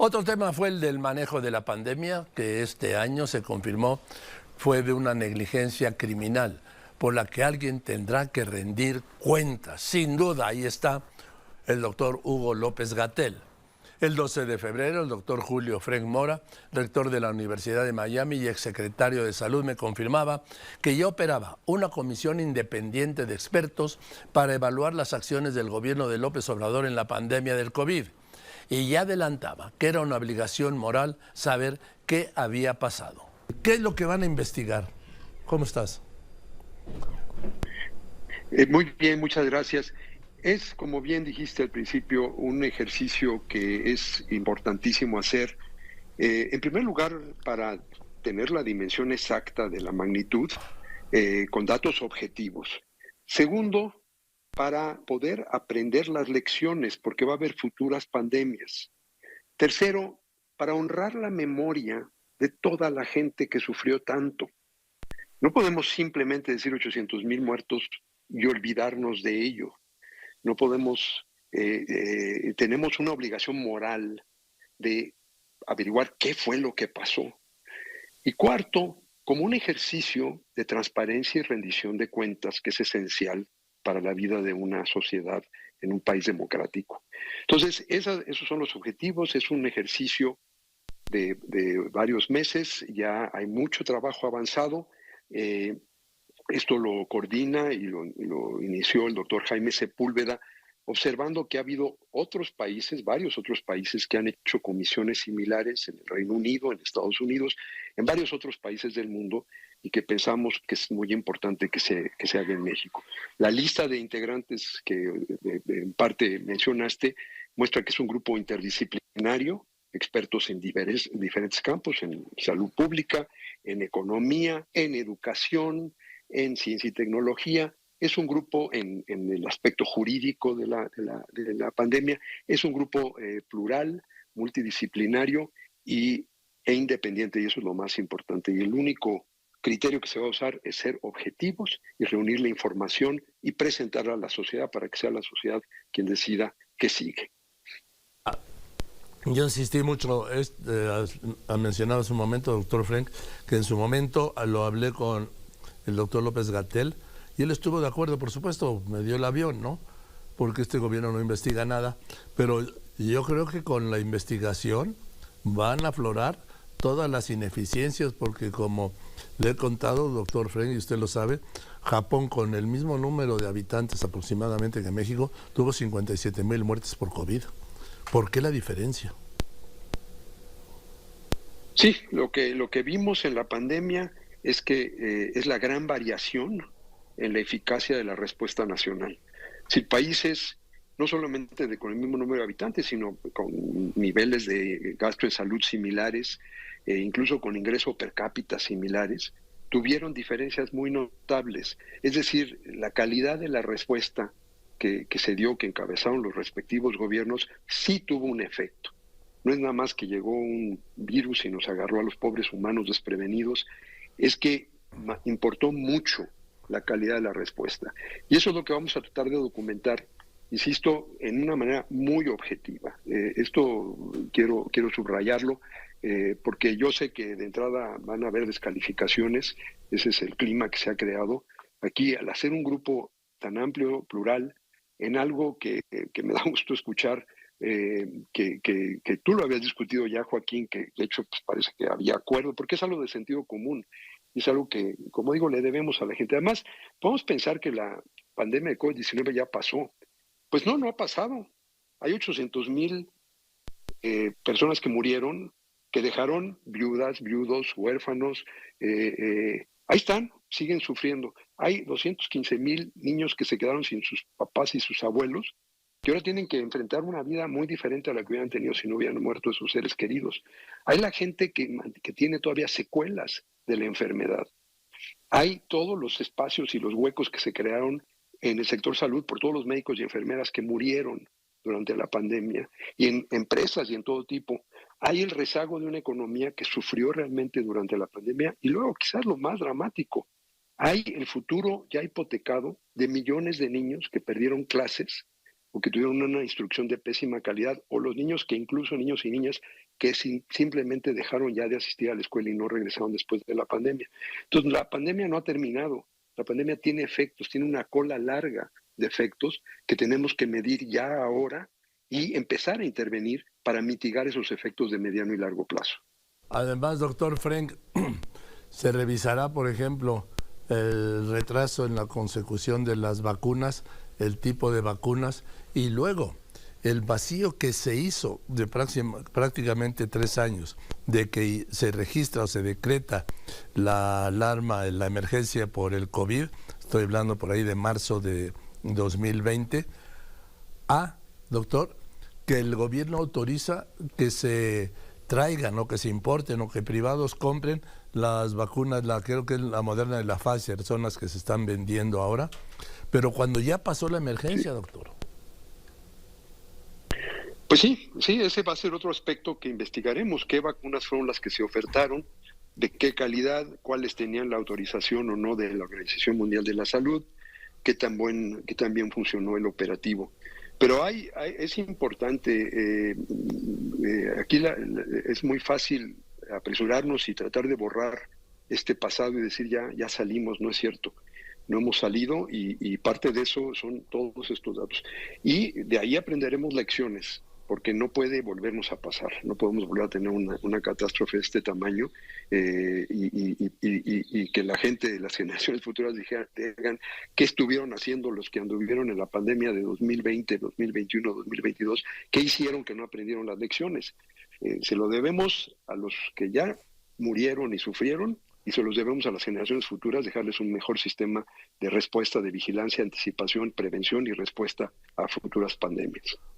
Otro tema fue el del manejo de la pandemia, que este año se confirmó fue de una negligencia criminal, por la que alguien tendrá que rendir cuentas. Sin duda, ahí está el doctor Hugo López-Gatell. El 12 de febrero, el doctor Julio Frenk Mora, rector de la Universidad de Miami y exsecretario de Salud, me confirmaba que ya operaba una comisión independiente de expertos para evaluar las acciones del gobierno de López Obrador en la pandemia del COVID. Y ya adelantaba que era una obligación moral saber qué había pasado. ¿Qué es lo que van a investigar? ¿Cómo estás? Muy bien, muchas gracias. Es, como bien dijiste al principio, un ejercicio que es importantísimo hacer. En primer lugar, para tener la dimensión exacta de la magnitud, con datos objetivos. Segundo, para poder aprender las lecciones, porque va a haber futuras pandemias. Tercero, para honrar la memoria de toda la gente que sufrió tanto. No podemos simplemente decir 800,000 muertos y olvidarnos de ello. No podemos, tenemos una obligación moral de averiguar qué fue lo que pasó. Y cuarto, como un ejercicio de transparencia y rendición de cuentas que es esencial para la vida de una sociedad en un país democrático. Entonces, esos son los objetivos, es un ejercicio de varios meses, ya hay mucho trabajo avanzado. Esto lo coordina y lo inició el doctor Jaime Sepúlveda, observando que ha habido otros países, varios otros países que han hecho comisiones similares en el Reino Unido, en Estados Unidos, en varios otros países del mundo, y que pensamos que es muy importante que se haga en México. La lista de integrantes que en parte mencionaste muestra que es un grupo interdisciplinario, expertos en diferentes campos, en salud pública, en economía, en educación, en ciencia y tecnología. Es un grupo en el aspecto jurídico de la pandemia, es un grupo plural, multidisciplinario e independiente, y eso es lo más importante. Y el único criterio que se va a usar es ser objetivos y reunir la información y presentarla a la sociedad para que sea la sociedad quien decida qué sigue. Yo insistí mucho, ha mencionado hace un momento, doctor Frenk, que en su momento lo hablé con el doctor López-Gatell, y él estuvo de acuerdo, por supuesto, me dio el avión, ¿no? Porque este gobierno no investiga nada, pero yo creo que con la investigación van a aflorar todas las ineficiencias, porque como le he contado, doctor Frenk, y usted lo sabe, Japón, con el mismo número de habitantes aproximadamente que México, tuvo 57,000 muertes por COVID. ¿Por qué la diferencia? Sí, lo que vimos en la pandemia es que es la gran variación en la eficacia de la respuesta nacional. Si países, no solamente con el mismo número de habitantes, sino con niveles de gasto en salud similares, incluso con ingreso per cápita similares, tuvieron diferencias muy notables. Es decir, la calidad de la respuesta que se dio, que encabezaron los respectivos gobiernos, sí tuvo un efecto. No es nada más que llegó un virus y nos agarró a los pobres humanos desprevenidos, es que importó mucho la calidad de la respuesta. Y eso es lo que vamos a tratar de documentar, insisto, en una manera muy objetiva. Esto quiero subrayarlo, porque yo sé que de entrada van a haber descalificaciones, ese es el clima que se ha creado. Aquí, al hacer un grupo tan amplio, plural, en algo que me da gusto escuchar, que tú lo habías discutido ya, Joaquín, que de hecho pues, parece que había acuerdo, porque es algo de sentido común, es algo que, como digo, le debemos a la gente. Además, podemos pensar que la pandemia de COVID-19 ya pasó. Pues no ha pasado. Hay 800,000 personas que murieron, que dejaron viudas, viudos, huérfanos. Ahí están, siguen sufriendo. Hay 215,000 niños que se quedaron sin sus papás y sus abuelos, que ahora tienen que enfrentar una vida muy diferente a la que hubieran tenido si no hubieran muerto sus seres queridos. Hay la gente que tiene todavía secuelas de la enfermedad. Hay todos los espacios y los huecos que se crearon en el sector salud por todos los médicos y enfermeras que murieron durante la pandemia, y en empresas y en todo tipo. Hay el rezago de una economía que sufrió realmente durante la pandemia, y luego quizás lo más dramático, hay el futuro ya hipotecado de millones de niños que perdieron clases o que tuvieron una instrucción de pésima calidad, o los niños que incluso niños y niñas que simplemente dejaron ya de asistir a la escuela y no regresaron después de la pandemia. Entonces, la pandemia no ha terminado. La pandemia tiene efectos, tiene una cola larga de efectos que tenemos que medir ya ahora y empezar a intervenir para mitigar esos efectos de mediano y largo plazo. Además, doctor Frenk, se revisará, por ejemplo, el retraso en la consecución de las vacunas, el tipo de vacunas y luego el vacío que se hizo de prácticamente 3 años de que se registra o se decreta la alarma, la emergencia por el COVID, estoy hablando por ahí de marzo de 2020, doctor, que el gobierno autoriza que se traigan o que se importen o que privados compren las vacunas, creo que es la Moderna y la Pfizer, son las que se están vendiendo ahora, pero cuando ya pasó la emergencia, doctor. Pues sí, ese va a ser otro aspecto que investigaremos, qué vacunas fueron las que se ofertaron, de qué calidad, cuáles tenían la autorización o no de la Organización Mundial de la Salud, qué tan bien funcionó el operativo. Pero es importante, aquí es muy fácil apresurarnos y tratar de borrar este pasado y decir ya salimos, no es cierto. No hemos salido y parte de eso son todos estos datos. Y de ahí aprenderemos lecciones, porque no puede volvernos a pasar, no podemos volver a tener una catástrofe de este tamaño y que la gente, las generaciones futuras digan qué estuvieron haciendo los que anduvieron en la pandemia de 2020, 2021, 2022, qué hicieron que no aprendieron las lecciones. Se lo debemos a los que ya murieron y sufrieron, y se los debemos a las generaciones futuras, dejarles un mejor sistema de respuesta, de vigilancia, anticipación, prevención y respuesta a futuras pandemias.